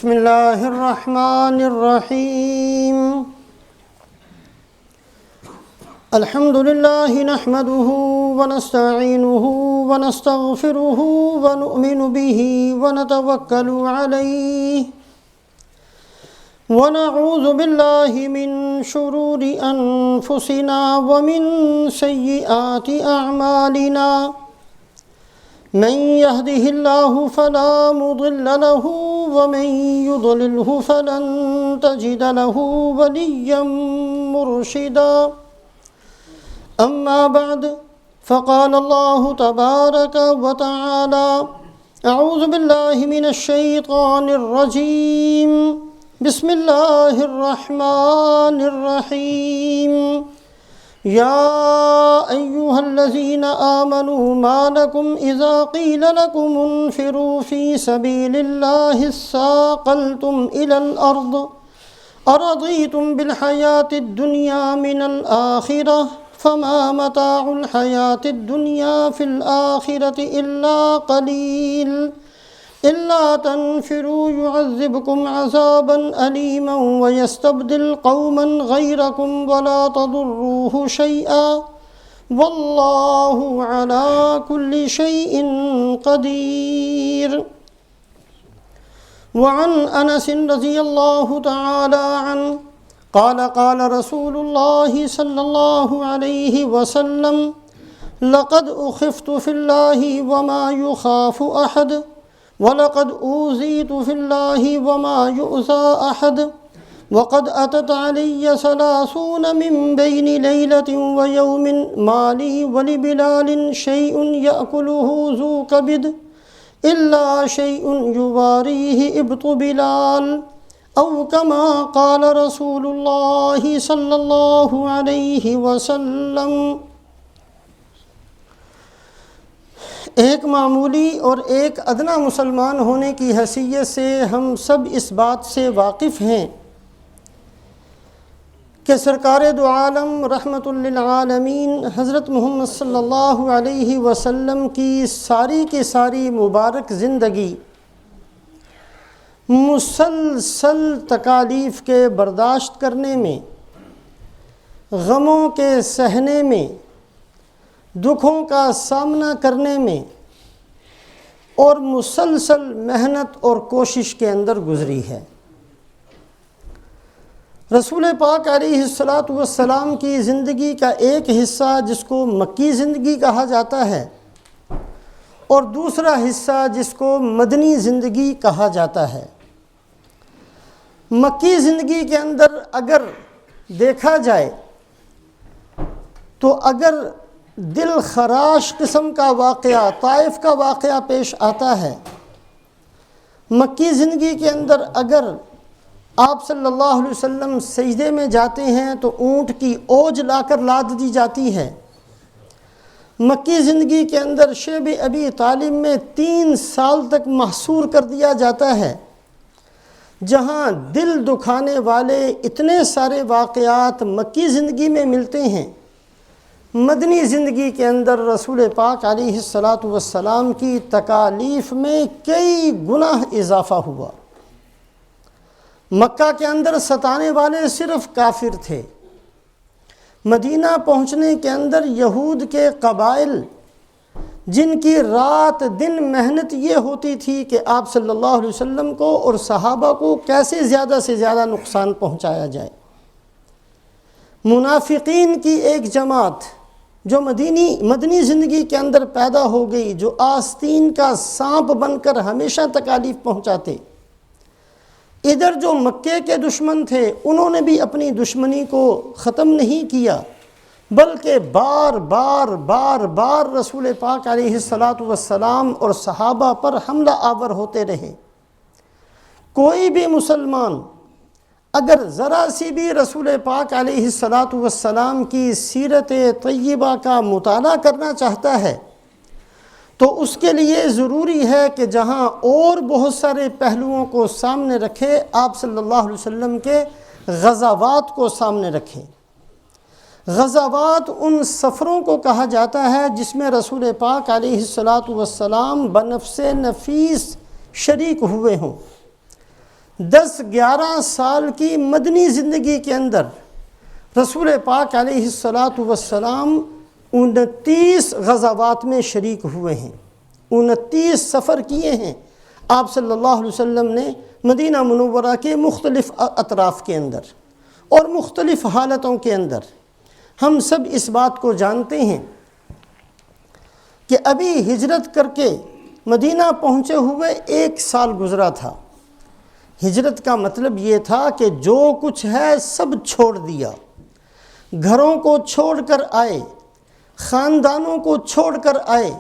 بسم اللہ الرحمن الرحیم الحمد للہ نحمده ونستعینه ونستغفره ونؤمن به ونتوکل علیہ ونعوذ باللہ من شرور انفسنا ومن سیئات اعمالنا من يهده الله فلا مضل له ومن يضلله فلن تجد له وليا مرشدا أما بعد فقال الله تبارك وتعالى أعوذ بالله من الشيطان الرجيم بسم الله الرحمن الرحيم يا أيها الذين آمنوا ما لكم إذا قيل لكم انفروا في سبيل الله اثاقلتم إلى الأرض أرضيتم بالحياة الدنيا من الآخرة فما متاع الحياة الدنيا في الآخرة إلا قليل إلا تنفروا يعذبكم عذابا أليما ويستبدل قوما غيركم ولا تضروه شيئا والله على كل شيء قدير. وعن أنس رضي الله تعالى عنه قال قال رسول الله صلى الله عليه وسلم لقد أخفت في الله وما يخاف أحد وَلَقَدْ أُوذِيتُ فِي اللَّهِ وَمَا يُؤْذَى أَحَدٌ وَقَدْ أَتَتْ عَلَيَّ 30 مِنْ بَيْنِ لَيْلَةٍ وَيَوْمٍ مَا لِي وَلِبِلَالٍ شَيْءٌ يَأْكُلُهُ ذُو كَبِدٍ إِلَّا شَيْءٌ يُوَارِيهِ إِبْطُ بِلَالٍ أَوْ كَمَا قَالَ رَسُولُ اللَّهِ صَلَّى اللَّهُ عَلَيْهِ وَسَلَّمَ. ایک معمولی اور ایک ادنا مسلمان ہونے کی حیثیت سے ہم سب اس بات سے واقف ہیں کہ سرکار دو عالم رحمت للعالمین حضرت محمد صلی اللہ علیہ وسلم کی ساری مبارک زندگی مسلسل تکالیف کے برداشت کرنے میں، غموں کے سہنے میں، دکھوں کا سامنا کرنے میں اور مسلسل محنت اور کوشش کے اندر گزری ہے. رسول پاک علیہ السلام کی زندگی کا ایک حصہ جس کو مکی زندگی کہا جاتا ہے اور دوسرا حصہ جس کو مدنی زندگی کہا جاتا ہے. مکی زندگی کے اندر اگر دیکھا جائے تو اگر دل خراش قسم کا واقعہ طائف کا واقعہ پیش آتا ہے، مکی زندگی کے اندر اگر آپ صلی اللہ علیہ وسلم سجدے میں جاتے ہیں تو اونٹ کی اوج لا کر لاد دی جاتی ہے. مکی زندگی کے اندر شیب ابی طالب میں 3 سال تک محصور کر دیا جاتا ہے. جہاں دل دکھانے والے اتنے سارے واقعات مکی زندگی میں ملتے ہیں، مدنی زندگی کے اندر رسول پاک علیہ السلام کی تکالیف میں کئی گنا اضافہ ہوا. مکہ کے اندر ستانے والے صرف کافر تھے. مدینہ پہنچنے کے اندر یہود کے قبائل جن کی رات دن محنت یہ ہوتی تھی کہ آپ صلی اللہ علیہ وسلم کو اور صحابہ کو کیسے زیادہ سے زیادہ نقصان پہنچایا جائے. منافقین کی ایک جماعت جو مدنی زندگی کے اندر پیدا ہو گئی، جو آستین کا سانپ بن کر ہمیشہ تکالیف پہنچاتے. ادھر جو مکے کے دشمن تھے انہوں نے بھی اپنی دشمنی کو ختم نہیں کیا، بلکہ بار بار رسول پاک علیہ السلام اور صحابہ پر حملہ آور ہوتے رہے. کوئی بھی مسلمان اگر ذرا سی بھی رسول پاک علیہ السلام کی سیرت طیبہ کا مطالعہ کرنا چاہتا ہے تو اس کے لیے ضروری ہے کہ جہاں اور بہت سارے پہلوؤں کو سامنے رکھے، آپ صلی اللہ علیہ وسلم کے غزوات کو سامنے رکھے. غزوات ان سفروں کو کہا جاتا ہے جس میں رسول پاک علیہ السلام بنفس نفیس شریک ہوئے ہوں. 10-11 سال کی مدنی زندگی کے اندر رسول پاک علیہ الصلاۃ والسلام 29 غزوات میں شریک ہوئے ہیں، 29 سفر کیے ہیں آپ صلی اللہ علیہ وسلم نے مدینہ منورہ کے مختلف اطراف کے اندر اور مختلف حالتوں کے اندر۔ ہم سب اس بات کو جانتے ہیں کہ ابھی ہجرت کر کے مدینہ پہنچے ہوئے 1 سال گزرا تھا۔ ہجرت کا مطلب یہ تھا کہ جو کچھ ہے سب چھوڑ دیا، گھروں کو چھوڑ کر آئے، خاندانوں کو چھوڑ کر آئے،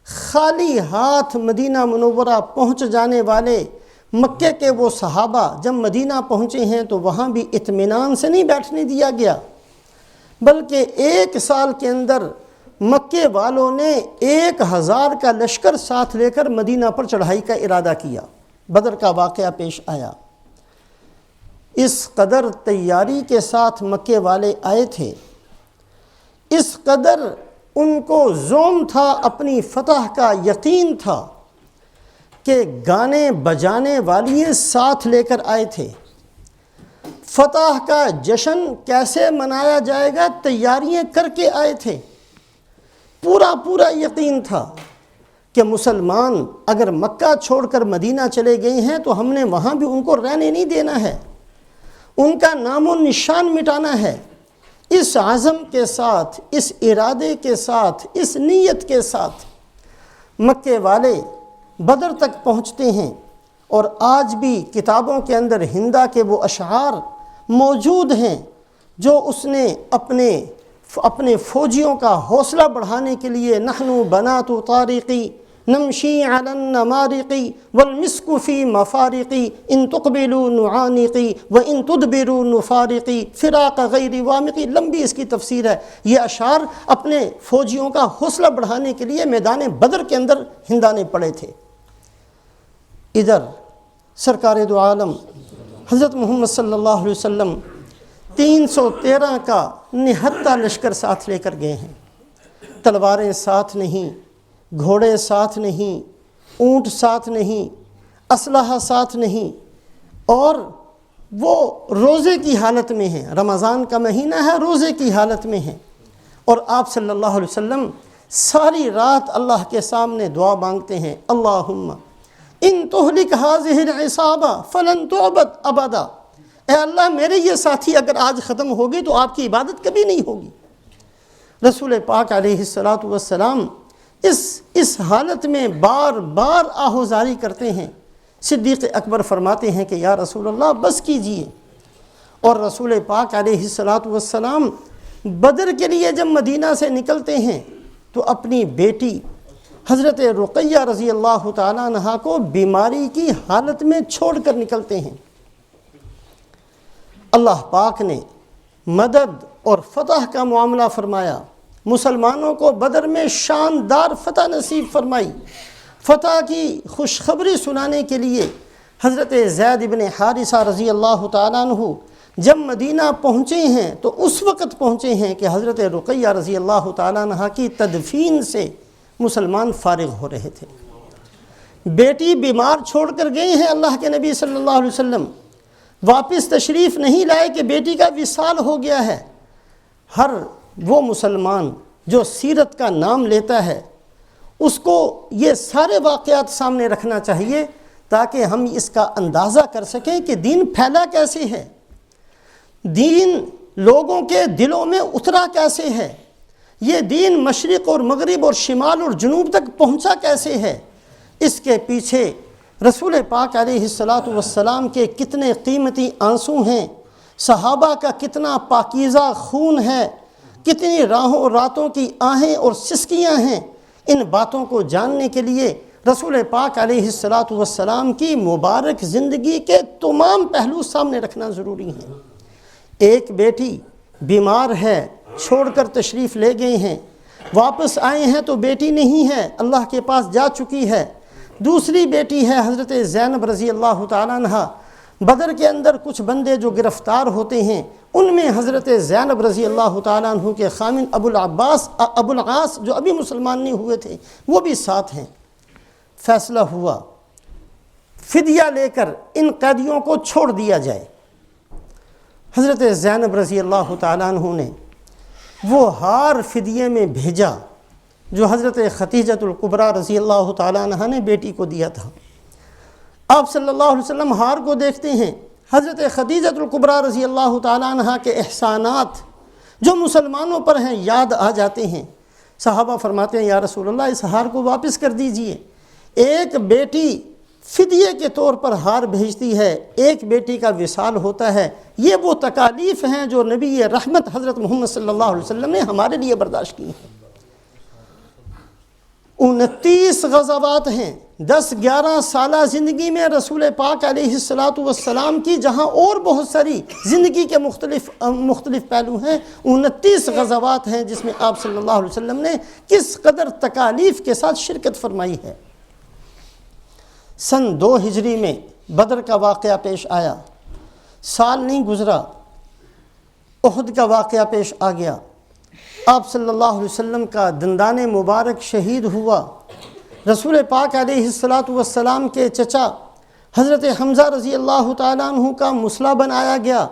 خالی ہاتھ مدینہ منورہ پہنچ جانے والے مکے کے وہ صحابہ جب مدینہ پہنچے ہیں تو وہاں بھی اطمینان سے نہیں بیٹھنے دیا گیا، بلکہ 1 سال کے اندر مکے والوں نے 1000 کا لشکر ساتھ لے کر مدینہ پر چڑھائی کا ارادہ کیا۔ بدر کا واقعہ پیش آیا۔ اس قدر تیاری کے ساتھ مکے والے آئے تھے، اس قدر ان کو زوم تھا، اپنی فتح کا یقین تھا کہ گانے بجانے والی ساتھ لے کر آئے تھے۔ فتح کا جشن کیسے منایا جائے گا تیاریاں کر کے آئے تھے۔ پورا یقین تھا کہ مسلمان اگر مکہ چھوڑ کر مدینہ چلے گئے ہیں تو ہم نے وہاں بھی ان کو رہنے نہیں دینا ہے، ان کا نام و نشان مٹانا ہے۔ اس عزم کے ساتھ، اس ارادے کے ساتھ، اس نیت کے ساتھ مکے والے بدر تک پہنچتے ہیں، اور آج بھی کتابوں کے اندر ہندا کے وہ اشعار موجود ہیں جو اس نے اپنے فوجیوں کا حوصلہ بڑھانے کے لیے نحنو بنات طارقی نمشی علی النمارقی والمسک فی مفارقی ان تقبلوا نعانقی وان تدبروا نفارقی فراق غیر وامقی، لمبی اس کی تفسیر ہے۔ یہ اشعار اپنے فوجیوں کا حوصلہ بڑھانے کے لیے میدان بدر کے اندر ہندا نے پڑھے تھے۔ ادھر سرکار دو عالم حضرت محمد صلی اللہ علیہ وسلم 313 کا نہتہ لشکر ساتھ لے کر گئے ہیں۔ تلواریں ساتھ نہیں، گھوڑے ساتھ نہیں، اونٹ ساتھ نہیں، اسلحہ ساتھ نہیں، اور وہ روزے کی حالت میں ہیں۔ رمضان کا مہینہ ہے، روزے کی حالت میں ہیں، اور آپ صلی اللہ علیہ وسلم ساری رات اللہ کے سامنے دعا مانگتے ہیں، اللہم ان تہلک ہذہ العصابہ فلن تعبد ابدا، اے اللہ میرے یہ ساتھی اگر آج ختم ہوگی تو آپ کی عبادت کبھی نہیں ہوگی۔ رسول پاک علیہ الصلاۃ والسلام اس حالت میں بار بار آہوزاری کرتے ہیں۔ صدیق اکبر فرماتے ہیں کہ یا رسول اللہ بس کیجئے، اور رسول پاک علیہ الصلاۃ والسلام بدر کے لیے جب مدینہ سے نکلتے ہیں تو اپنی بیٹی حضرت رقیہ رضی اللہ تعالیٰ عنہا کو بیماری کی حالت میں چھوڑ کر نکلتے ہیں۔ اللہ پاک نے مدد اور فتح کا معاملہ فرمایا، مسلمانوں کو بدر میں شاندار فتح نصیب فرمائی۔ فتح کی خوشخبری سنانے کے لیے حضرت زید بن حارثہ رضی اللہ تعالیٰ عنہ جب مدینہ پہنچے ہیں تو اس وقت پہنچے ہیں کہ حضرت رقیہ رضی اللہ تعالیٰ عنہ کی تدفین سے مسلمان فارغ ہو رہے تھے۔ بیٹی بیمار چھوڑ کر گئے ہیں اللہ کے نبی صلی اللہ علیہ وسلم، واپس تشریف نہیں لائے کہ بیٹی کا وصال ہو گیا ہے۔ ہر وہ مسلمان جو سیرت کا نام لیتا ہے اس کو یہ سارے واقعات سامنے رکھنا چاہیے تاکہ ہم اس کا اندازہ کر سکیں کہ دین پھیلا کیسے ہے، دین لوگوں کے دلوں میں اترا کیسے ہے، یہ دین مشرق اور مغرب اور شمال اور جنوب تک پہنچا کیسے ہے۔ اس کے پیچھے رسول پاک علیہ الصلاۃ والسلام کے کتنے قیمتی آنسو ہیں، صحابہ کا کتنا پاکیزہ خون ہے، کتنی راہوں راتوں کی آہیں اور سسکیاں ہیں۔ ان باتوں کو جاننے کے لیے رسول پاک علیہ الصلاۃ والسلام کی مبارک زندگی کے تمام پہلو سامنے رکھنا ضروری ہیں۔ ایک بیٹی بیمار ہے، چھوڑ کر تشریف لے گئے ہیں، واپس آئے ہیں تو بیٹی نہیں ہے، اللہ کے پاس جا چکی ہے۔ دوسری بیٹی ہے حضرت زینب رضی اللہ تعالیٰ عنہ۔ بدر کے اندر کچھ بندے جو گرفتار ہوتے ہیں ان میں حضرت زینب رضی اللہ تعالیٰ عنہ کے خامن ابو العاص جو ابھی مسلمان نہیں ہوئے تھے وہ بھی ساتھ ہیں۔ فیصلہ ہوا، فدیہ لے کر ان قیدیوں کو چھوڑ دیا جائے۔ حضرت زینب رضی اللہ تعالیٰ عنہ نے وہ ہار فدیے میں بھیجا جو حضرت ختیجۃ الکبریٰ رضی اللہ تعالیٰ عنہ نے بیٹی کو دیا تھا۔ آپ صلی اللہ علیہ وسلم ہار کو دیکھتے ہیں، حضرت ختیجۃ الکبریٰ رضی اللہ تعالیٰ عنہ کے احسانات جو مسلمانوں پر ہیں یاد آ جاتے ہیں۔ صحابہ فرماتے ہیں یا رسول اللہ اس ہار کو واپس کر دیجئے۔ ایک بیٹی فدیے کے طور پر ہار بھیجتی ہے، ایک بیٹی کا وصال ہوتا ہے، یہ وہ تکالیف ہیں جو نبی رحمت حضرت محمد صلی اللہ علیہ وسلم نے ہمارے لیے برداشت کی ہیں۔ 29 غزوات ہیں 10-11 سالہ زندگی میں رسول پاک علیہ السلام کی، جہاں اور بہت ساری زندگی کے مختلف پہلو ہیں۔ 29 غزوات ہیں جس میں آپ صلی اللہ علیہ وسلم نے کس قدر تکالیف کے ساتھ شرکت فرمائی ہے۔ سن 2 ہجری میں بدر کا واقعہ پیش آیا، سال نہیں گزرا احد کا واقعہ پیش آ گیا، آپ صلی اللہ علیہ وسلم کا دندان مبارک شہید ہوا۔ رسول پاک علیہ السلام کے چچا حضرت حمزہ رضی اللہ تعالیٰ عنہ کا مسلح بنایا گیا،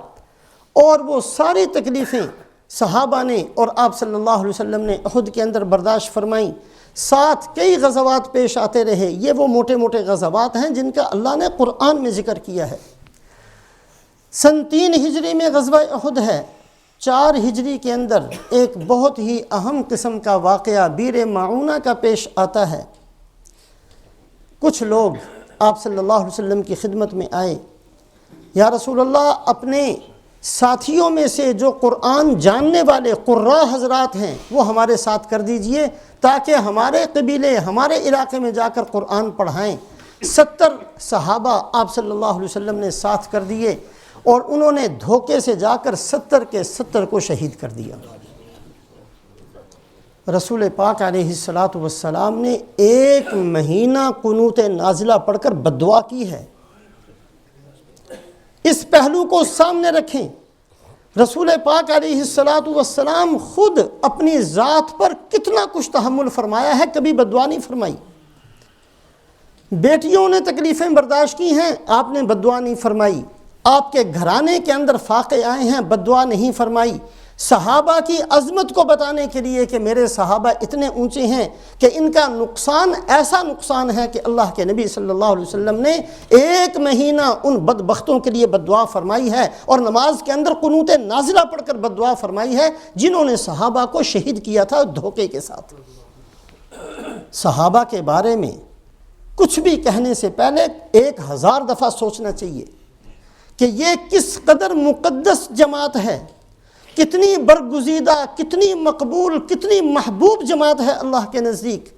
اور وہ ساری تکلیفیں صحابہ نے اور آپ صلی اللہ علیہ وسلم نے احد کے اندر برداشت فرمائیں۔ ساتھ کئی غزوات پیش آتے رہے، یہ وہ موٹے موٹے غزوات ہیں جن کا اللہ نے قرآن میں ذکر کیا ہے۔ سن 3 ہجری میں غزوہ احد ہے۔ 4 ہجری کے اندر ایک بہت ہی اہم قسم کا واقعہ بیر معونہ کا پیش آتا ہے۔ کچھ لوگ آپ صلی اللہ علیہ وسلم کی خدمت میں آئے، یا رسول اللہ اپنے ساتھیوں میں سے جو قرآن جاننے والے قراء حضرات ہیں وہ ہمارے ساتھ کر دیجئے تاکہ ہمارے قبیلے ہمارے علاقے میں جا کر قرآن پڑھائیں۔ 70 صحابہ آپ صلی اللہ علیہ وسلم نے ساتھ کر دیے، اور انہوں نے دھوکے سے جا کر 70 کے 70 کو شہید کر دیا۔ رسول پاک علیہ السلام نے 1 مہینہ قنوت نازلہ پڑھ کر بددعا کی ہے۔ اس پہلو کو سامنے رکھیں، رسول پاک علیہ السلام خود اپنی ذات پر کتنا کچھ تحمل فرمایا ہے، کبھی بددعا نہیں فرمائی۔ بیٹیوں نے تکلیفیں برداشت کی ہیں، آپ نے بددعا نہیں فرمائی۔ آپ کے گھرانے کے اندر فاقے آئے ہیں، بددعا نہیں فرمائی۔ صحابہ کی عظمت کو بتانے کے لیے کہ میرے صحابہ اتنے اونچے ہیں کہ ان کا نقصان ایسا نقصان ہے کہ اللہ کے نبی صلی اللہ علیہ وسلم نے 1 مہینہ ان بدبختوں کے لیے بددعا فرمائی ہے، اور نماز کے اندر قنوت نازلہ پڑھ کر بددعا فرمائی ہے جنہوں نے صحابہ کو شہید کیا تھا دھوکے کے ساتھ۔ صحابہ کے بارے میں کچھ بھی کہنے سے پہلے 1000 دفعہ سوچنا چاہیے کہ یہ کس قدر مقدس جماعت ہے، کتنی برگزیدہ، کتنی مقبول، کتنی محبوب جماعت ہے اللہ کے نزدیک،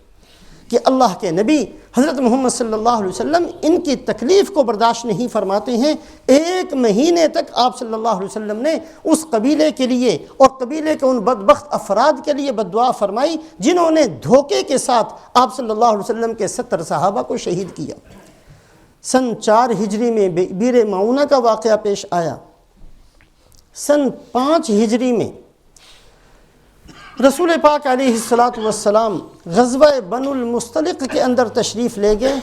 کہ اللہ کے نبی حضرت محمد صلی اللہ علیہ وسلم ان کی تکلیف کو برداشت نہیں فرماتے ہیں۔ 1 مہینے تک آپ صلی اللہ علیہ وسلم نے اس قبیلے کے لیے اور قبیلے کے ان بدبخت افراد کے لیے بددعا فرمائی جنہوں نے دھوکے کے ساتھ آپ صلی اللہ علیہ وسلم کے 70 صحابہ کو شہید کیا۔ سن 4 ہجری میں بیر معونہ کا واقعہ پیش آیا۔ سن 5 ہجری میں رسول پاک علیہ السلام غزوہ بنو المصطلق کے اندر تشریف لے گئے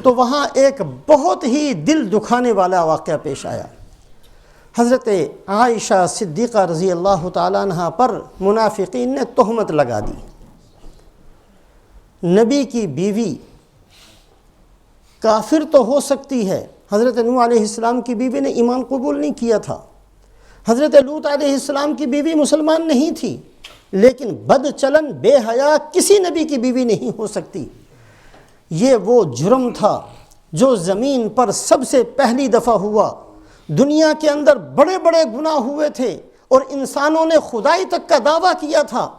تو وہاں ایک بہت ہی دل دکھانے والا واقعہ پیش آیا۔ حضرت عائشہ صدیقہ رضی اللہ تعالیٰ عنہ پر منافقین نے تہمت لگا دی۔ نبی کی بیوی کافر تو ہو سکتی ہے، حضرت نوح علیہ السلام کی بیوی نے ایمان قبول نہیں کیا تھا، حضرت لوط علیہ السلام کی بیوی مسلمان نہیں تھی، لیکن بد چلن بے حیا کسی نبی کی بیوی نہیں ہو سکتی۔ یہ وہ جرم تھا جو زمین پر سب سے پہلی دفعہ ہوا۔ دنیا کے اندر بڑے بڑے گناہ ہوئے تھے اور انسانوں نے خدائی تک کا دعویٰ کیا تھا،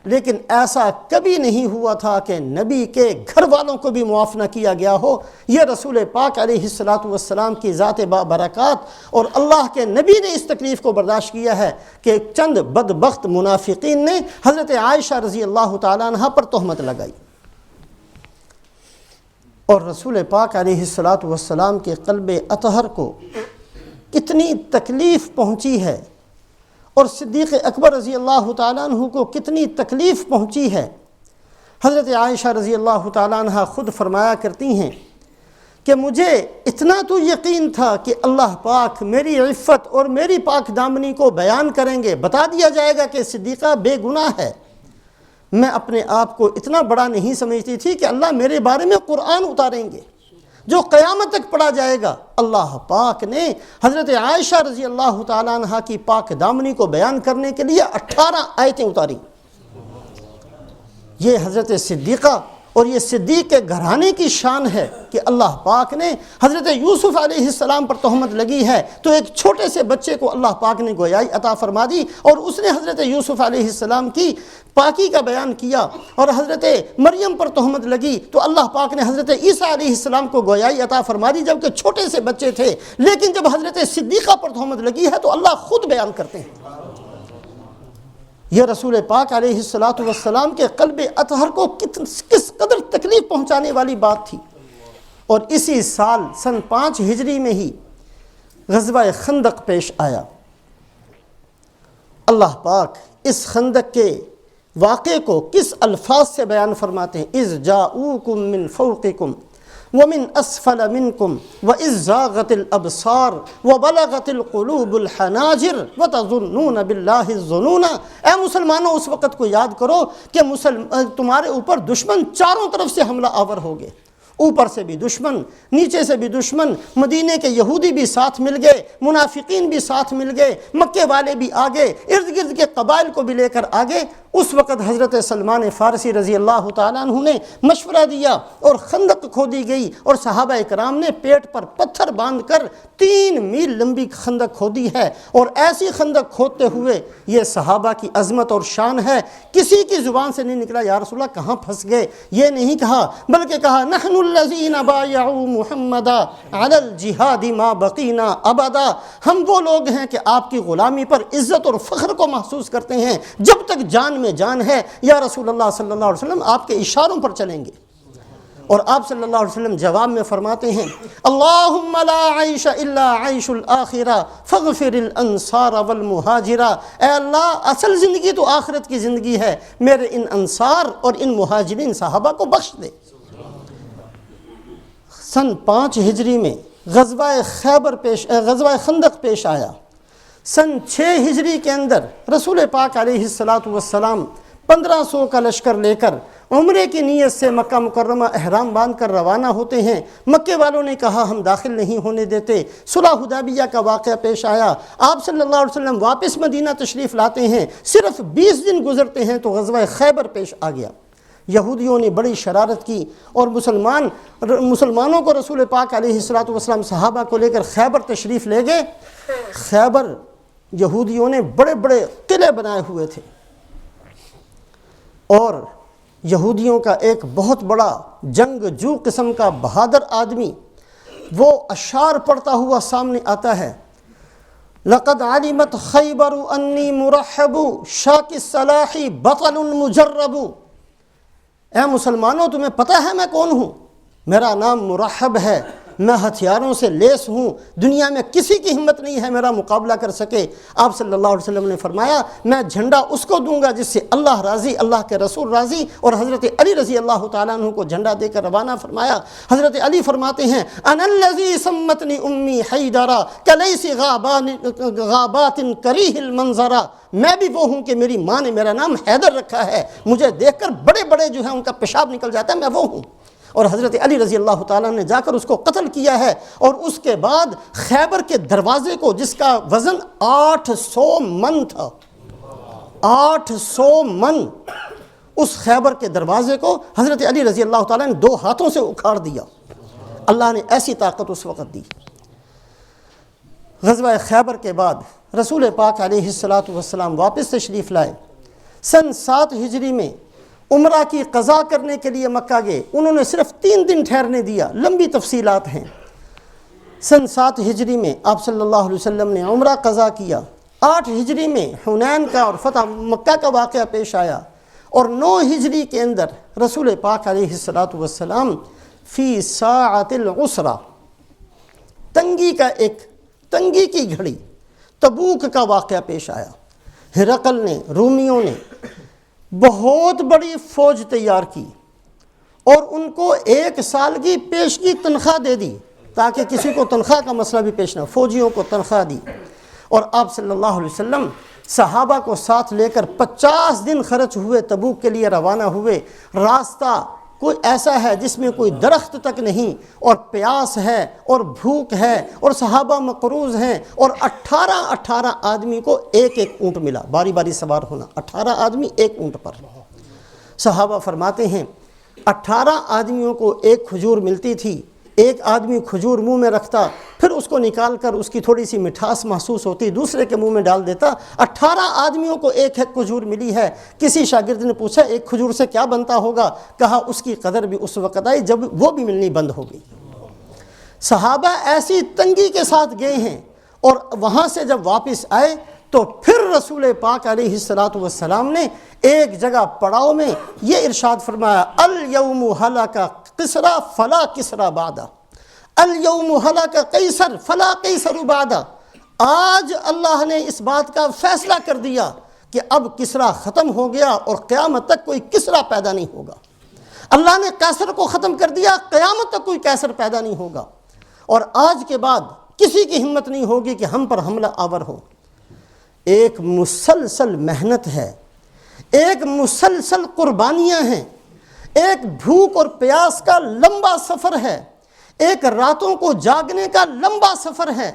لیکن ایسا کبھی نہیں ہوا تھا کہ نبی کے گھر والوں کو بھی معاف نہ کیا گیا ہو۔ یہ رسول پاک علیہ السلام کی ذات بابرکات اور اللہ کے نبی نے اس تکلیف کو برداشت کیا ہے کہ چند بدبخت منافقین نے حضرت عائشہ رضی اللہ تعالیٰ عنہ پر تہمت لگائی، اور رسول پاک علیہ السلام کے قلب اطہر کو کتنی تکلیف پہنچی ہے، اور صدیق اکبر رضی اللہ تعالیٰ عنہ کو کتنی تکلیف پہنچی ہے۔ حضرت عائشہ رضی اللہ تعالیٰ عنہ خود فرمایا کرتی ہیں کہ مجھے اتنا تو یقین تھا کہ اللہ پاک میری عفت اور میری پاک دامنی کو بیان کریں گے، بتا دیا جائے گا کہ صدیقہ بے گناہ ہے۔ میں اپنے آپ کو اتنا بڑا نہیں سمجھتی تھی کہ اللہ میرے بارے میں قرآن اتاریں گے جو قیامت تک پڑھا جائے گا۔ اللہ پاک نے حضرت عائشہ رضی اللہ تعالیٰ عنہ کی پاک دامنی کو بیان کرنے کے لیے 18 آیتیں اتاری۔ یہ حضرت صدیقہ اور یہ صدیق کے گھرانے کی شان ہے کہ اللہ پاک نے حضرت یوسف علیہ السلام پر تہمت لگی ہے تو ایک چھوٹے سے بچے کو اللہ پاک نے گویائی عطا فرما دی، اور اس نے حضرت یوسف علیہ السلام کی پاکی کا بیان کیا۔ اور حضرت مریم پر تہمت لگی تو اللہ پاک نے حضرت عیسیٰ علیہ السلام کو گویائی عطا فرما دی جبکہ چھوٹے سے بچے تھے، لیکن جب حضرت صدیقہ پر تہمت لگی ہے تو اللہ خود بیان کرتے ہیں۔ یہ رسول پاک علیہ السلام کے قلب اطہر کو کس قدر تکلیف پہنچانے والی بات تھی۔ اور اسی سال سن 5 ہجری میں ہی غزوہ خندق پیش آیا۔ اللہ پاک اس خندق کے واقعے کو کس الفاظ سے بیان فرماتے ہیں؟ اذ جاؤکم من فوقکم ومن اسفل منکم واذ زاغت الابصار وبلغت القلوب الحناجر وتظنون باللہ الظنون۔ اے مسلمانوں، اس وقت کو یاد کرو کہ تمہارے اوپر دشمن چاروں طرف سے حملہ آور ہو گئے، اوپر سے بھی دشمن، نیچے سے بھی دشمن، مدینے کے یہودی بھی ساتھ مل گئے، منافقین بھی ساتھ مل گئے، مکے والے بھی آگے، ارد گرد کے قبائل کو بھی لے کر آگے۔ اس وقت حضرت سلمان فارسی رضی اللہ تعالیٰ عنہ نے مشورہ دیا اور خندق کھودی گئی، اور صحابہ کرام نے پیٹ پر پتھر باندھ کر 3 میل لمبی خندق کھودی ہے۔ اور ایسی خندق کھودتے ہوئے یہ صحابہ کی عظمت اور شان ہے، کسی کی زبان سے نہیں نکلا یا رسول اللہ کہاں پھنس گئے، یہ نہیں کہا، بلکہ کہا نحن الذین بایعوا محمدا علی الجہاد ما بقینا ابدا۔ ہم وہ لوگ ہیں کہ آپ کی غلامی پر عزت اور فخر کو محسوس کرتے ہیں جب تک جان میں جان ہے۔ یا رسول اللہ صلی اللہ علیہ وسلم آپ کے اشاروں پر چلیں گے۔ اور آپ صلی اللہ علیہ وسلم جواب میں فرماتے ہیں اللہم لا عیش الا عیش الآخرہ فاغفر الانصار والمہاجرہ۔ اے اللہ، اصل زندگی تو آخرت کی زندگی ہے، میرے ان انصار اور ان مہاجرین صحابہ کو بخش دے۔ سن 5 ہجری میں غزوہ خندق پیش آیا۔ سن 6 ہجری کے اندر رسول پاک علیہ السلام 1500 کا لشکر لے کر عمرے کی نیت سے مکہ مکرمہ احرام باندھ کر روانہ ہوتے ہیں۔ مکے والوں نے کہا ہم داخل نہیں ہونے دیتے۔ صلح حدیبیہ کا واقعہ پیش آیا، آپ صلی اللہ علیہ وسلم واپس مدینہ تشریف لاتے ہیں، صرف 20 دن گزرتے ہیں تو غزوہ خیبر پیش آ گیا۔ یہودیوں نے بڑی شرارت کی اور مسلمانوں کو رسول پاک علیہ السلام صحابہ کو لے کر خیبر تشریف لے گئے۔ خیبر یہودیوں نے بڑے بڑے قلعے بنائے ہوئے تھے، اور یہودیوں کا ایک بہت بڑا جنگجو قسم کا بہادر آدمی وہ اشعار پڑھتا ہوا سامنے آتا ہے، لقد علمت خیبر انی مرحب شاک الصلاح بطل مجرب۔ اے مسلمانوں، تمہیں پتہ ہے میں کون ہوں؟ میرا نام مرحب ہے، میں ہتھیاروں سے لیس ہوں، دنیا میں کسی کی ہمت نہیں ہے میرا مقابلہ کر سکے۔ آپ صلی اللہ علیہ وسلم نے فرمایا میں جھنڈا اس کو دوں گا جس سے اللہ راضی، اللہ کے رسول راضی، اور حضرت علی رضی اللہ تعالیٰ عنہ کو جھنڈا دے کر روانہ فرمایا۔ حضرت علی فرماتے ہیں انا الذی سمتنی امی حیدرا کلیس غابات کریہ المنظرا۔ میں بھی وہ ہوں کہ میری ماں نے میرا نام حیدر رکھا ہے، مجھے دیکھ کر بڑے بڑے جو ہیں ان کا پیشاب نکل جاتا ہے، میں وہ ہوں۔ اور حضرت علی رضی اللہ تعالیٰ نے جا کر اس کو قتل کیا ہے، اور اس کے بعد خیبر کے دروازے کو جس کا وزن 800 من تھا، 800 من، اس خیبر کے دروازے کو حضرت علی رضی اللہ تعالیٰ نے 2 ہاتھوں سے اکھاڑ دیا۔ اللہ نے ایسی طاقت اس وقت دی۔ غزوہ خیبر کے بعد رسول پاک علیہ السلام واپس تشریف لائے۔ سن 7 ہجری میں عمرہ کی قضا کرنے کے لیے مکہ گئے، انہوں نے صرف 3 دن ٹھہرنے دیا، لمبی تفصیلات ہیں۔ سن 7 ہجری میں آپ صلی اللہ علیہ وسلم نے عمرہ قضا کیا۔ 8 ہجری میں حنین کا اور فتح مکہ کا واقعہ پیش آیا، اور 9 ہجری کے اندر رسول پاک علیہ السلام فی ساعۃ العسرہ، تنگی کی گھڑی، تبوک کا واقعہ پیش آیا۔ ہرقل نے، رومیوں نے بہت بڑی فوج تیار کی، اور ان کو 1 سال کی پیشگی تنخواہ دے دی تاکہ کسی کو تنخواہ کا مسئلہ بھی پیش نہ، فوجیوں کو تنخواہ دی۔ اور آپ صلی اللہ علیہ وسلم صحابہ کو ساتھ لے کر 50 دن خرچ ہوئے، تبوک کے لیے روانہ ہوئے۔ راستہ کوئی ایسا ہے جس میں کوئی درخت تک نہیں، اور پیاس ہے اور بھوک ہے اور صحابہ مقروض ہیں، اور 18 آدمی کو ایک اونٹ ملا، باری باری سوار ہونا، 18 آدمی ایک اونٹ پر۔ صحابہ فرماتے ہیں 18 آدمیوں کو ایک کھجور ملتی تھی، ایک آدمی کھجور منہ میں رکھتا، پھر اس کو نکال کر اس کی تھوڑی سی مٹھاس محسوس ہوتی، دوسرے کے منہ میں ڈال دیتا۔ 18 آدمیوں کو ایک کھجور ملی ہے۔ کسی شاگرد نے پوچھا ایک کھجور سے کیا بنتا ہوگا؟ کہا اس کی قدر بھی اس وقت آئی جب وہ بھی ملنی بند ہو گئی۔ صحابہ ایسی تنگی کے ساتھ گئے ہیں، اور وہاں سے جب واپس آئے تو پھر رسول پاک علیہ الصلوۃ والسلام نے ایک جگہ پڑاؤ میں یہ ارشاد فرمایا، الیوم ہلک قیصر فلا قیصر بعدہ، الیوم ہلک قیصر فلا قیصر بعدہ۔ آج اللہ نے اس بات کا فیصلہ کر دیا کہ اب کسریٰ ختم ہو گیا اور قیامت تک کوئی کسریٰ پیدا نہیں ہوگا۔ اللہ نے قیصر کو ختم کر دیا، قیامت تک کوئی قیصر پیدا نہیں ہوگا، اور آج کے بعد کسی کی ہمت نہیں ہوگی کہ ہم پر حملہ آور ہو۔ ایک مسلسل محنت ہے، ایک مسلسل قربانیاں ہیں، ایک بھوک اور پیاس کا لمبا سفر ہے، ایک راتوں کو جاگنے کا لمبا سفر ہے،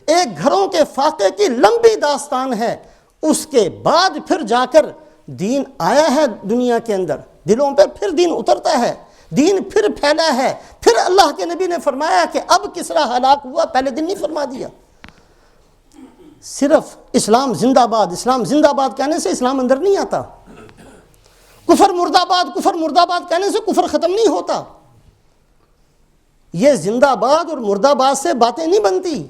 ایک گھروں کے فاقے کی لمبی داستان ہے۔ اس کے بعد پھر جا کر دین آیا ہے دنیا کے اندر، دلوں پر پھر دین اترتا ہے، دین پھر پھیلا ہے۔ پھر اللہ کے نبی نے فرمایا کہ اب کسریٰ ہلاک ہوا، پہلے دن نہیں فرما دیا۔ صرف اسلام زندہ باد، اسلام زندہ باد کہنے سے اسلام اندر نہیں آتا، کفر مرد آباد، کفر مرد آباد کہنے سے کفر ختم نہیں ہوتا۔ یہ زندہ باد اور مرد آباد سے باتیں نہیں بنتی۔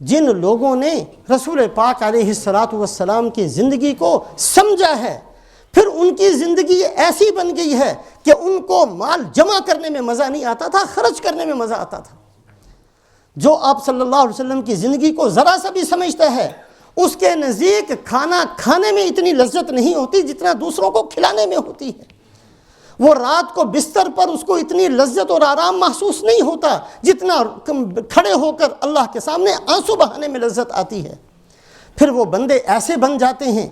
جن لوگوں نے رسول پاک علیہ الصلوۃ والسلام کی زندگی کو سمجھا ہے، پھر ان کی زندگی ایسی بن گئی ہے کہ ان کو مال جمع کرنے میں مزہ نہیں آتا تھا، خرچ کرنے میں مزہ آتا تھا۔ جو آپ صلی اللہ علیہ وسلم کی زندگی کو ذرا سا بھی سمجھتا ہے، اس کے نزدیک کھانا کھانے میں اتنی لذت نہیں ہوتی جتنا دوسروں کو کھلانے میں ہوتی ہے۔ وہ رات کو بستر پر اس کو اتنی لذت اور آرام محسوس نہیں ہوتا جتنا کھڑے ہو کر اللہ کے سامنے آنسو بہانے میں لذت آتی ہے۔ پھر وہ بندے ایسے بن جاتے ہیں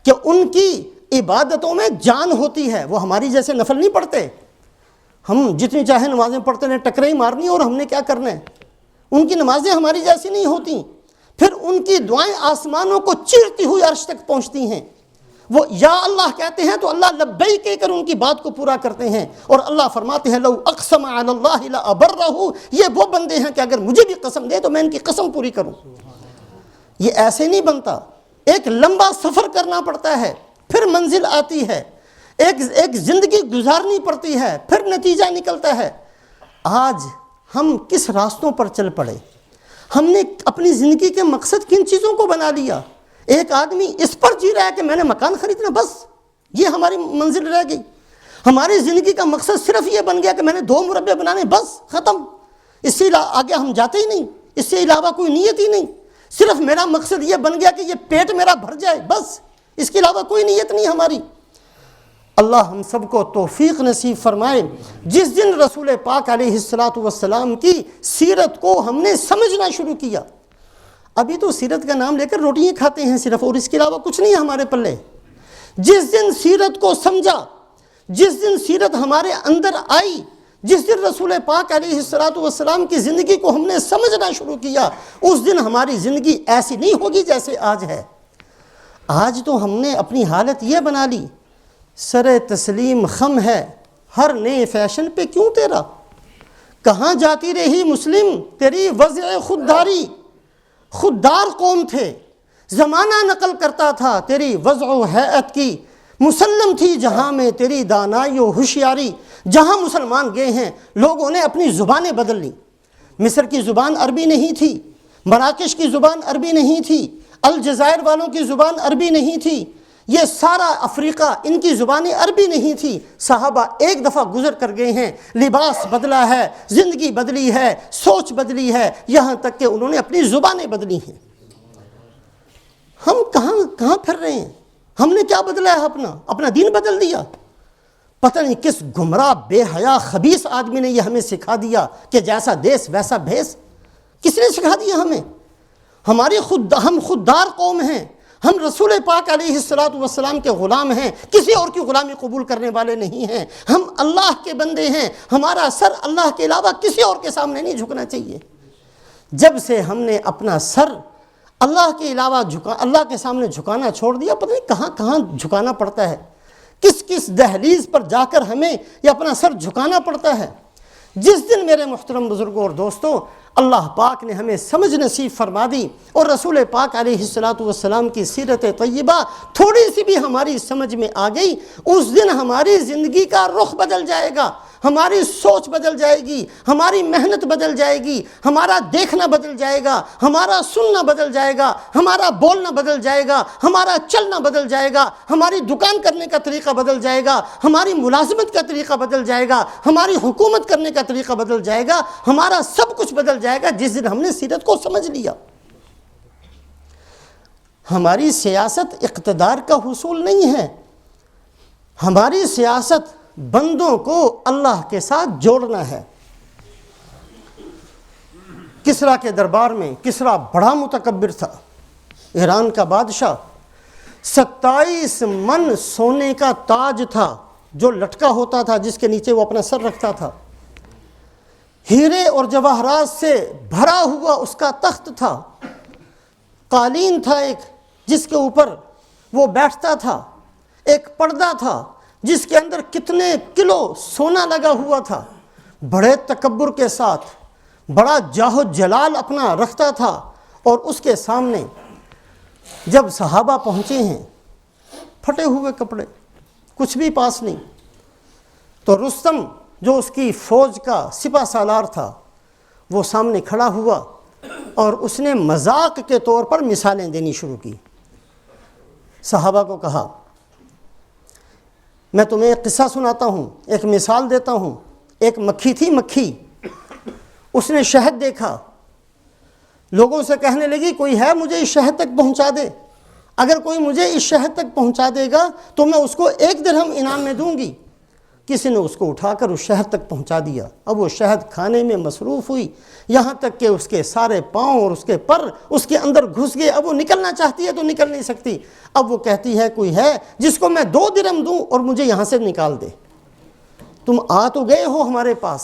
کہ ان کی عبادتوں میں جان ہوتی ہے۔ وہ ہماری جیسے نفل نہیں پڑھتے، ہم جتنی چاہے نمازیں پڑھتے ہیں، ٹکریں ہی مارنی اور ہم نے کیا کرنا ہے۔ ان کی نمازیں ہماری جیسی نہیں ہوتی، پھر ان کی دعائیں آسمانوں کو چیرتی ہوئی عرش تک پہنچتی ہیں۔ وہ یا اللہ کہتے ہیں تو اللہ لبیک کہہ کر ان کی بات کو پورا کرتے ہیں، اور اللہ فرماتے ہیں لو اقسم علی اللہ لابرہ، یہ وہ بندے ہیں کہ اگر مجھے بھی قسم دے تو میں ان کی قسم پوری کروں۔ یہ ایسے نہیں بنتا، ایک لمبا سفر کرنا پڑتا ہے، پھر منزل آتی ہے، ایک زندگی گزارنی پڑتی ہے، پھر نتیجہ نکلتا ہے۔ آج ہم کس راستوں پر چل پڑے؟ ہم نے اپنی زندگی کے مقصد کن چیزوں کو بنا لیا؟ ایک آدمی اس پر جی رہا ہے کہ میں نے مکان خریدنا، بس یہ ہماری منزل رہ گئی۔ ہماری زندگی کا مقصد صرف یہ بن گیا کہ میں نے 2 مربع بنانے، بس ختم۔ اس سے آگے ہم جاتے ہی نہیں، اس سے علاوہ کوئی نیت ہی نہیں۔ صرف میرا مقصد یہ بن گیا کہ یہ پیٹ میرا بھر جائے، بس اس کے علاوہ کوئی نیت نہیں ہماری۔ اللہ ہم سب کو توفیق نصیب فرمائے۔ جس دن رسول پاک علیہ الصلوۃ والسلام کی سیرت کو ہم نے سمجھنا شروع کیا، ابھی تو سیرت کا نام لے کر روٹیاں کھاتے ہیں صرف، اور اس کے علاوہ کچھ نہیں ہمارے پلے۔ جس دن سیرت کو سمجھا، جس دن سیرت ہمارے اندر آئی، جس دن رسول پاک علیہ الصلوۃ والسلام کی زندگی کو ہم نے سمجھنا شروع کیا، اس دن ہماری زندگی ایسی نہیں ہوگی جیسے آج ہے۔ آج تو ہم نے اپنی حالت یہ بنا لی، سر تسلیم خم ہے، ہر نئے فیشن پہ کیوں تیرا؟ کہاں جاتی رہی مسلم تیری وضع خودداری؟ خوددار قوم تھے، زمانہ نقل کرتا تھا تیری وضع و حیعت کی، مسلم تھی جہاں میں تیری دانائی و ہوشیاری۔ جہاں مسلمان گئے ہیں لوگوں نے اپنی زبانیں بدل لی۔ مصر کی زبان عربی نہیں تھی، مراکش کی زبان عربی نہیں تھی، الجزائر والوں کی زبان عربی نہیں تھی، یہ سارا افریقہ ان کی زبانیں عربی نہیں تھی۔ صحابہ ایک دفعہ گزر کر گئے ہیں، لباس بدلا ہے، زندگی بدلی ہے، سوچ بدلی ہے، یہاں تک کہ انہوں نے اپنی زبانیں بدلی ہیں۔ ہم کہاں پھر رہے ہیں؟ ہم نے کیا بدلا ہے؟ اپنا دین بدل دیا۔ پتہ نہیں کس گمراہ بے حیا خبیث آدمی نے یہ ہمیں سکھا دیا کہ جیسا دیس ویسا بھیس. کس نے سکھا دیا ہمیں؟ ہم خوددار قوم ہیں. ہم رسول پاک علیہ الصلوۃ والسلام کے غلام ہیں، کسی اور کی غلامی قبول کرنے والے نہیں ہیں. ہم اللہ کے بندے ہیں. ہمارا سر اللہ کے علاوہ کسی اور کے سامنے نہیں جھکنا چاہیے. جب سے ہم نے اپنا سر اللہ کے علاوہ اللہ کے سامنے جھکانا چھوڑ دیا، پتہ نہیں کہاں کہاں جھکانا پڑتا ہے، کس کس دہلیز پر جا کر ہمیں یہ اپنا سر جھکانا پڑتا ہے. جس دن میرے محترم بزرگوں اور دوستوں اللہ پاک نے ہمیں سمجھ نصیب فرما دی اور رسول پاک علیہ الصلوۃ والسلام کی سیرت طیبہ تھوڑی سی بھی ہماری سمجھ میں آ گئی، اس دن ہماری زندگی کا رخ بدل جائے گا، ہماری سوچ بدل جائے گی، ہماری محنت بدل جائے گی، ہمارا دیکھنا بدل جائے گا، ہمارا سننا بدل جائے گا، ہمارا بولنا بدل جائے گا، ہمارا چلنا بدل جائے گا، ہماری دکان کرنے کا طریقہ بدل جائے گا، ہماری ملازمت کا طریقہ بدل جائے گا، ہماری حکومت کرنے کا طریقہ بدل جائے گا، ہمارا سب کچھ بدل جائے گا جس دن ہم نے سیرت کو سمجھ لیا. ہماری سیاست اقتدار کا حصول نہیں ہے، ہماری سیاست بندوں کو اللہ کے ساتھ جوڑنا ہے. کسریٰ کے دربار میں، کسریٰ بڑا متکبر تھا، ایران کا بادشاہ. 27 من سونے کا تاج تھا جو لٹکا ہوتا تھا، جس کے نیچے وہ اپنا سر رکھتا تھا. ہیرے اور جواہرات سے بھرا ہوا اس کا تخت تھا. قالین تھا ایک جس کے اوپر وہ بیٹھتا تھا. ایک پردہ تھا جس کے اندر کتنے کلو سونا لگا ہوا تھا. بڑے تکبر کے ساتھ بڑا جاہ و جلال اپنا رکھتا تھا. اور اس کے سامنے جب صحابہ پہنچے ہیں، پھٹے ہوئے کپڑے، کچھ بھی پاس نہیں، تو رستم جو اس کی فوج کا سپہ سالار تھا وہ سامنے کھڑا ہوا اور اس نے مذاق کے طور پر مثالیں دینی شروع کی. صحابہ کو کہا میں تمہیں ایک قصہ سناتا ہوں، ایک مثال دیتا ہوں. ایک مکھی تھی، مکھی، اس نے شہد دیکھا، لوگوں سے کہنے لگی کوئی ہے مجھے اس شہد تک پہنچا دے، اگر کوئی مجھے اس شہد تک پہنچا دے گا تو میں اس کو 1 درہم انعام میں دوں گی. کسی نے اس کو اٹھا کر اس شہد تک پہنچا دیا. اب وہ شہد کھانے میں مصروف ہوئی، یہاں تک کہ اس کے سارے پاؤں اور اس کے پر اس کے اندر گھس گئے. اب وہ نکلنا چاہتی ہے تو نکل نہیں سکتی. اب وہ کہتی ہے کوئی ہے جس کو میں 2 درہم دوں اور مجھے یہاں سے نکال دے. تم آ تو گئے ہو ہمارے پاس،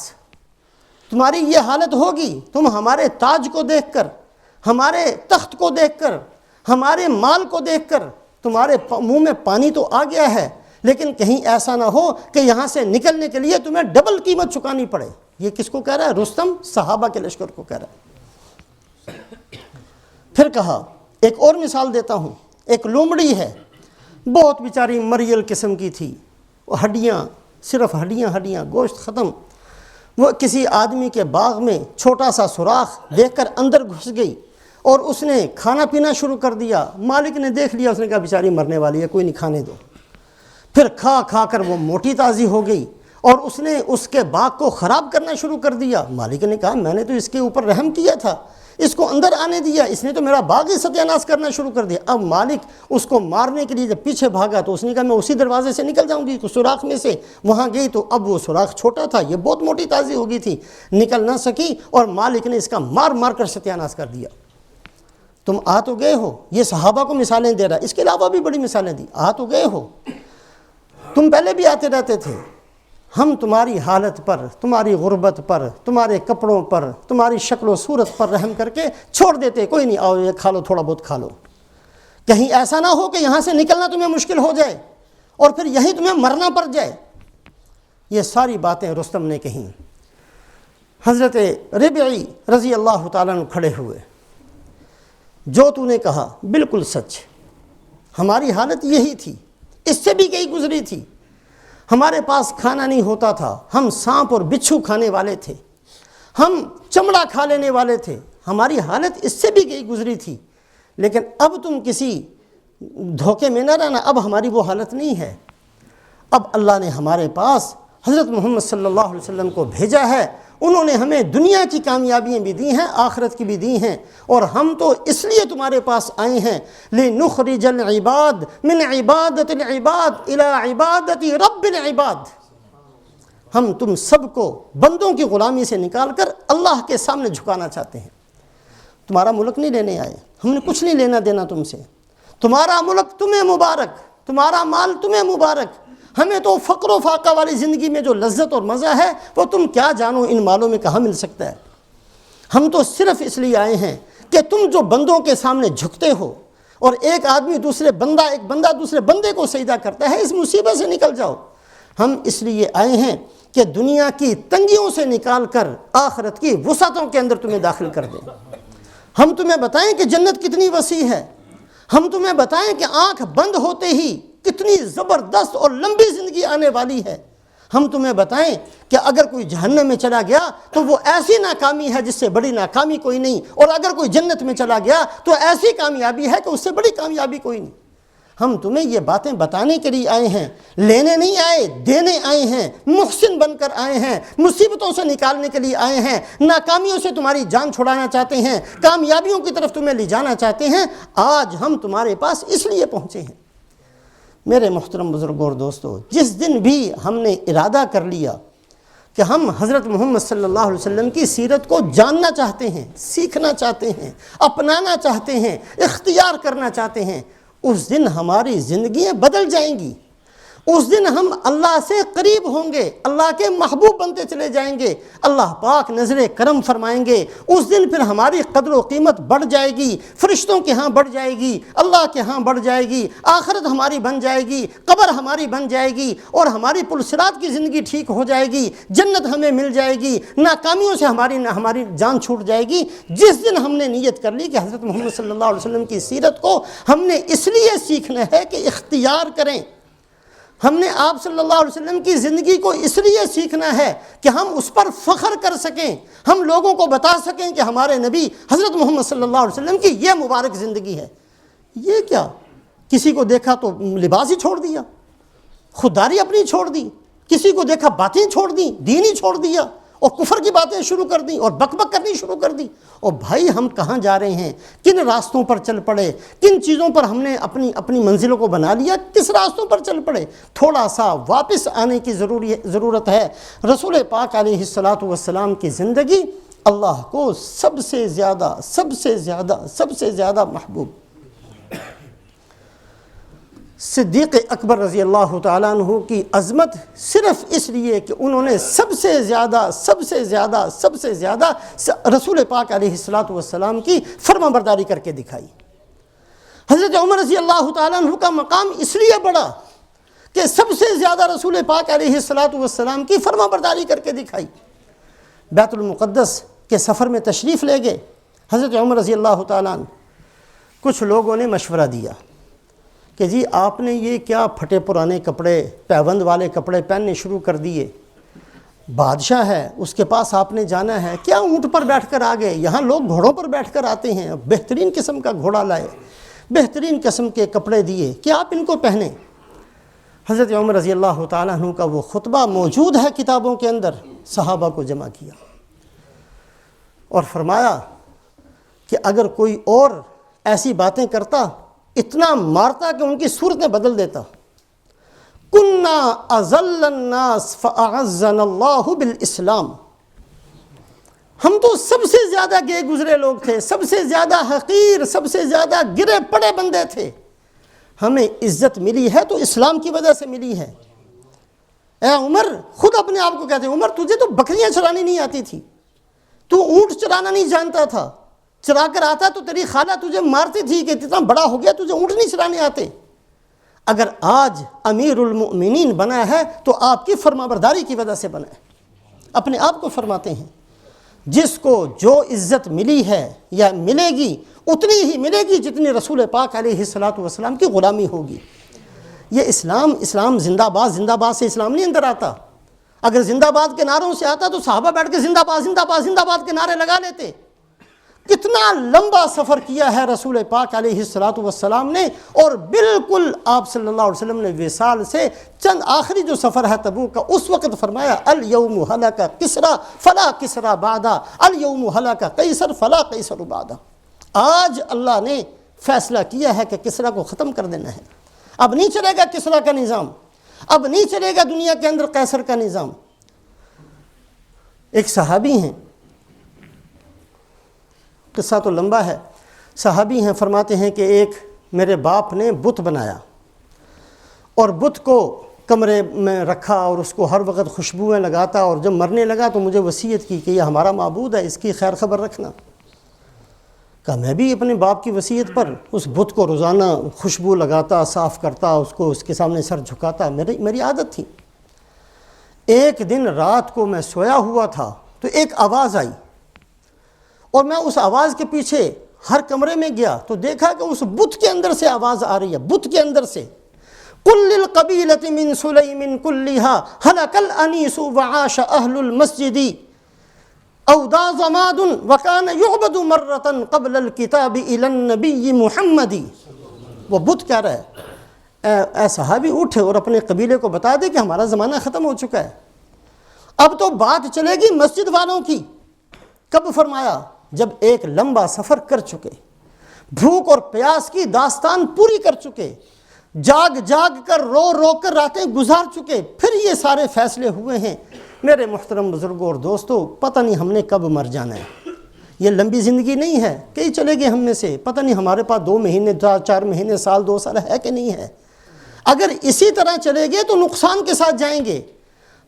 تمہاری یہ حالت ہوگی، تم ہمارے تاج کو دیکھ کر، ہمارے تخت کو دیکھ کر، ہمارے مال کو دیکھ کر تمہارے منہ میں پانی تو آ گیا ہے، لیکن کہیں ایسا نہ ہو کہ یہاں سے نکلنے کے لیے تمہیں ڈبل قیمت چکانی پڑے. یہ کس کو کہہ رہا ہے؟ رستم صحابہ کے لشکر کو کہہ رہا ہے. پھر کہا ایک اور مثال دیتا ہوں. ایک لومڑی ہے، بہت بیچاری مریل قسم کی تھی، وہ ہڈیاں، صرف ہڈیاں، گوشت ختم. وہ کسی آدمی کے باغ میں چھوٹا سا سوراخ دیکھ کر اندر گھس گئی اور اس نے کھانا پینا شروع کر دیا. مالک نے دیکھ لیا، اس نے کہا بیچاری مرنے والی ہے، کوئی نہیں، کھانے دو. پھر کھا کر وہ موٹی تازی ہو گئی اور اس نے اس کے باغ کو خراب کرنا شروع کر دیا. مالک نے کہا میں نے تو اس کے اوپر رحم کیا تھا، اس کو اندر آنے دیا، اس نے تو میرا باغ ہی ستیاناش کرنا شروع کر دیا. اب مالک اس کو مارنے کے لیے جب پیچھے بھاگا تو اس نے کہا میں اسی دروازے سے نکل جاؤں گی، سوراخ میں سے. وہاں گئی تو اب وہ سوراخ چھوٹا تھا، یہ بہت موٹی تازی ہو گئی تھی، نکل نہ سکی اور مالک نے اس کا مار کر ستیاناش کر دیا. تم آ تو گئے ہو، یہ صحابہ کو مثالیں دے رہا ہے، اس کے علاوہ بھی بڑی مثالیں دی. آ تو گئے ہو، تم پہلے بھی آتے رہتے تھے، ہم تمہاری حالت پر، تمہاری غربت پر، تمہارے کپڑوں پر، تمہاری شکل و صورت پر رحم کر کے چھوڑ دیتے، کوئی نہیں، آؤ یہ کھا لو، تھوڑا بہت کھا لو. کہیں ایسا نہ ہو کہ یہاں سے نکلنا تمہیں مشکل ہو جائے اور پھر یہیں تمہیں مرنا پڑ جائے. یہ ساری باتیں رستم نے کہیں. حضرت ربعی رضی اللہ تعالیٰ عنہ کھڑے ہوئے. جو تو نے کہا بالکل سچ، ہماری حالت یہی تھی، اس سے بھی کہیں گزری تھی. ہمارے پاس کھانا نہیں ہوتا تھا، ہم سانپ اور بچھو کھانے والے تھے، ہم چمڑا کھا لینے والے تھے. ہماری حالت اس سے بھی کہیں گزری تھی، لیکن اب تم کسی دھوکے میں نہ رہنا، اب ہماری وہ حالت نہیں ہے. اب اللہ نے ہمارے پاس حضرت محمد صلی اللہ علیہ وسلم کو بھیجا ہے، انہوں نے ہمیں دنیا کی کامیابیاں بھی دی ہیں، آخرت کی بھی دی ہیں، اور ہم تو اس لیے تمہارے پاس آئے ہیں لِنُخْرِجَ الْعِبَادَ مِنْ عِبَادَةِ الْعِبَادِ إِلَىٰ عِبَادَةِ رَبِّ الْعِبَادِ. ہم تم سب کو بندوں کی غلامی سے نکال کر اللہ کے سامنے جھکانا چاہتے ہیں۔ تمہارا ملک نہیں لینے آئے، ہم نے کچھ نہیں لینا دینا تم سے، تمہارا ملک تمہیں مبارک، تمہارا مال تمہیں مبارک، ہمیں تو فقر و فاقہ والی زندگی میں جو لذت اور مزہ ہے وہ تم کیا جانو ان مالوں میں کہاں مل سکتا ہے۔ ہم تو صرف اس لیے آئے ہیں کہ تم جو بندوں کے سامنے جھکتے ہو اور ایک بندہ دوسرے بندے کو سجدہ کرتا ہے، اس مصیبت سے نکل جاؤ۔ ہم اس لیے آئے ہیں کہ دنیا کی تنگیوں سے نکال کر آخرت کی وسعتوں کے اندر تمہیں داخل کر دیں۔ ہم تمہیں بتائیں کہ جنت کتنی وسیع ہے، ہم تمہیں بتائیں کہ آنکھ بند ہوتے ہی کتنی زبردست اور لمبی زندگی آنے والی ہے، ہم تمہیں بتائیں کہ اگر کوئی جہنم میں چلا گیا تو وہ ایسی ناکامی ہے جس سے بڑی ناکامی کوئی نہیں، اور اگر کوئی جنت میں چلا گیا تو ایسی کامیابی ہے کہ اس سے بڑی کامیابی کوئی نہیں۔ ہم تمہیں یہ باتیں بتانے کے لیے آئے ہیں، لینے نہیں آئے، دینے آئے ہیں، محسن بن کر آئے ہیں، مصیبتوں سے نکالنے کے لیے آئے ہیں، ناکامیوں سے تمہاری جان چھڑانا چاہتے ہیں، کامیابیوں کی طرف تمہیں لے جانا چاہتے ہیں۔ آج ہم تمہارے پاس اس لیے پہنچے ہیں۔ میرے محترم بزرگوں اور دوستو، جس دن بھی ہم نے ارادہ کر لیا کہ ہم حضرت محمد صلی اللہ علیہ وسلم کی سیرت کو جاننا چاہتے ہیں، سیکھنا چاہتے ہیں، اپنانا چاہتے ہیں، اختیار کرنا چاہتے ہیں، اس دن ہماری زندگیاں بدل جائیں گی۔ اس دن ہم اللہ سے قریب ہوں گے، اللہ کے محبوب بنتے چلے جائیں گے، اللہ پاک نظر کرم فرمائیں گے۔ اس دن پھر ہماری قدر و قیمت بڑھ جائے گی، فرشتوں کے ہاں بڑھ جائے گی، اللہ کے ہاں بڑھ جائے گی، آخرت ہماری بن جائے گی، قبر ہماری بن جائے گی، اور ہماری پلسرات کی زندگی ٹھیک ہو جائے گی، جنت ہمیں مل جائے گی، ناکامیوں سے ہماری جان چھوٹ جائے گی۔ جس دن ہم نے نیت کر لی کہ حضرت محمد صلی اللہ علیہ وسلم کی سیرت کو ہم نے اس لیے سیکھنا ہے کہ اختیار کریں، ہم نے آپ صلی اللہ علیہ وسلم کی زندگی کو اس لیے سیکھنا ہے کہ ہم اس پر فخر کر سکیں، ہم لوگوں کو بتا سکیں کہ ہمارے نبی حضرت محمد صلی اللہ علیہ وسلم کی یہ مبارک زندگی ہے۔ یہ کیا، کسی کو دیکھا تو لباس ہی چھوڑ دیا، خودداری اپنی چھوڑ دی، کسی کو دیکھا باتیں چھوڑ دیں، دین ہی چھوڑ دیا، اور کفر کی باتیں شروع کر دیں اور بک بک کرنی شروع کر دی۔ اور بھائی ہم کہاں جا رہے ہیں؟ کن راستوں پر چل پڑے؟ کن چیزوں پر ہم نے اپنی منزلوں کو بنا لیا؟ کس راستوں پر چل پڑے؟ تھوڑا سا واپس آنے کی ضرورت ہے۔ رسول پاک علیہ الصلاۃ والسلام کی زندگی اللہ کو سب سے زیادہ محبوب۔ صدیق اکبر رضی اللہ تعالیٰ عنہ کی عظمت صرف اس لیے کہ انہوں نے سب سے زیادہ رسول پاک علیہ الصلاۃ والسلام کی فرما برداری کر کے دکھائی۔ حضرت عمر رضی اللہ تعالیٰ عنہ کا مقام اس لیے بڑا کہ سب سے زیادہ رسول پاک علیہ الصلاۃ والسلام کی فرما برداری کر کے دکھائی۔ بیت المقدس کے سفر میں تشریف لے گئے حضرت عمر رضی اللہ تعالیٰ عنہ۔ کچھ لوگوں نے مشورہ دیا کہ جی آپ نے یہ کیا پھٹے پرانے کپڑے، پیوند والے کپڑے پہننے شروع کر دیے، بادشاہ ہے اس کے پاس آپ نے جانا ہے، کیا اونٹ پر بیٹھ کر آ گئے؟ یہاں لوگ گھوڑوں پر بیٹھ کر آتے ہیں، بہترین قسم کا گھوڑا لائے، بہترین قسم کے کپڑے دیے کہ آپ ان کو پہنیں۔ حضرت عمر رضی اللہ تعالیٰ عنہ کا وہ خطبہ موجود ہے کتابوں کے اندر، صحابہ کو جمع کیا اور فرمایا کہ اگر کوئی اور ایسی باتیں کرتا، اتنا مارتا کہ ان کی صورتیں بدل دیتا۔ کننا اذل الناس فاعزنا اللہ بالاسلام، ہم تو سب سے زیادہ گئے گزرے لوگ تھے، سب سے زیادہ حقیر، سب سے زیادہ گرے پڑے بندے تھے، ہمیں عزت ملی ہے تو اسلام کی وجہ سے ملی ہے۔ اے عمر، خود اپنے آپ کو کہتے ہیں عمر تجھے تو بکریاں چرانی نہیں آتی تھی، تو اونٹ چرانا نہیں جانتا تھا، چرا کر آتا تو تیری خالہ تجھے مارتی تھی کہ اتنا بڑا ہو گیا تجھے اونٹ نہیں چرانے آتے۔ اگر آج امیر المؤمنین بنا ہے تو آپ کی فرما برداری کی وجہ سے بنا ہے۔ اپنے آپ کو فرماتے ہیں جس کو جو عزت ملی ہے یا ملے گی اتنی ہی ملے گی جتنی رسول پاک علیہ الصلاۃ والسلام کی غلامی ہوگی۔ یہ اسلام زندہ باد سے اسلام نہیں اندر آتا۔ اگر زندہ باد کے نعروں سے آتا تو صحابہ بیٹھ کے زندہ باد کے نعرے لگا لیتے۔ کتنا لمبا سفر کیا ہے رسول پاک علیہ الصلاۃ والسلام نے، اور بالکل آپ صلی اللہ علیہ وسلم نے وصال سے چند آخری جو سفر ہے تبوک کا، اس وقت فرمایا الیوم ہلک کسریٰ فلا کسریٰ بعدہ، الیوم ہلک قیصر فلا قیصر بعدہ۔ آج اللہ نے فیصلہ کیا ہے کہ کسریٰ کو ختم کر دینا ہے۔ اب نہیں چلے گا کسریٰ کا نظام، اب نہیں چلے گا دنیا کے اندر قیصر کا نظام۔ ایک صحابی ہیں، قصہ تو لمبا ہے، صحابی ہیں، فرماتے ہیں کہ ایک میرے باپ نے بت بنایا اور بت کو کمرے میں رکھا اور اس کو ہر وقت خوشبوئیں لگاتا، اور جب مرنے لگا تو مجھے وصیت کی کہ یہ ہمارا معبود ہے، اس کی خیر خبر رکھنا۔ کہا میں بھی اپنے باپ کی وصیت پر اس بت کو روزانہ خوشبو لگاتا، صاف کرتا، اس کو اس کے سامنے سر جھکاتا، میری عادت تھی۔ ایک دن رات کو میں سویا ہوا تھا تو ایک آواز آئی، اور میں اس آواز کے پیچھے ہر کمرے میں گیا تو دیکھا کہ اس بت کے اندر سے آواز آ رہی ہے، بت کے اندر سے، قل للقبیلۃ من سلیم كلها هلك الانیس وعاش اہل المسجد اودا زماد وكان يعبد مرة قبل الكتاب الى النبی محمد۔ وہ بت کہہ رہا ہے اے صحابی اٹھے اور اپنے قبیلے کو بتا دے کہ ہمارا زمانہ ختم ہو چکا ہے، اب تو بات چلے گی مسجد والوں کی۔ کب فرمایا؟ جب ایک لمبا سفر کر چکے، بھوک اور پیاس کی داستان پوری کر چکے، جاگ جاگ کر رو رو کر راتیں گزار چکے، پھر یہ سارے فیصلے ہوئے ہیں۔ میرے محترم بزرگوں اور دوستوں، پتہ نہیں ہم نے کب مر جانا ہے، یہ لمبی زندگی نہیں ہے، کئی چلے گئے ہم میں سے، پتہ نہیں ہمارے پاس 2 مہینے 4 مہینے سال 2 سال ہے کہ نہیں ہے۔ اگر اسی طرح چلے گئے تو نقصان کے ساتھ جائیں گے۔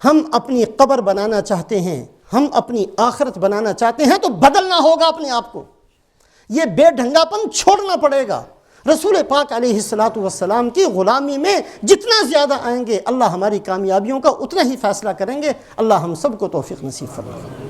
ہم اپنی قبر بنانا چاہتے ہیں، ہم اپنی آخرت بنانا چاہتے ہیں تو بدلنا ہوگا اپنے آپ کو، یہ بے ڈھنگا پن چھوڑنا پڑے گا۔ رسول پاک علیہ الصلاۃ والسلام کی غلامی میں جتنا زیادہ آئیں گے، اللہ ہماری کامیابیوں کا اتنا ہی فیصلہ کریں گے۔ اللہ ہم سب کو توفیق نصیب فرمائے۔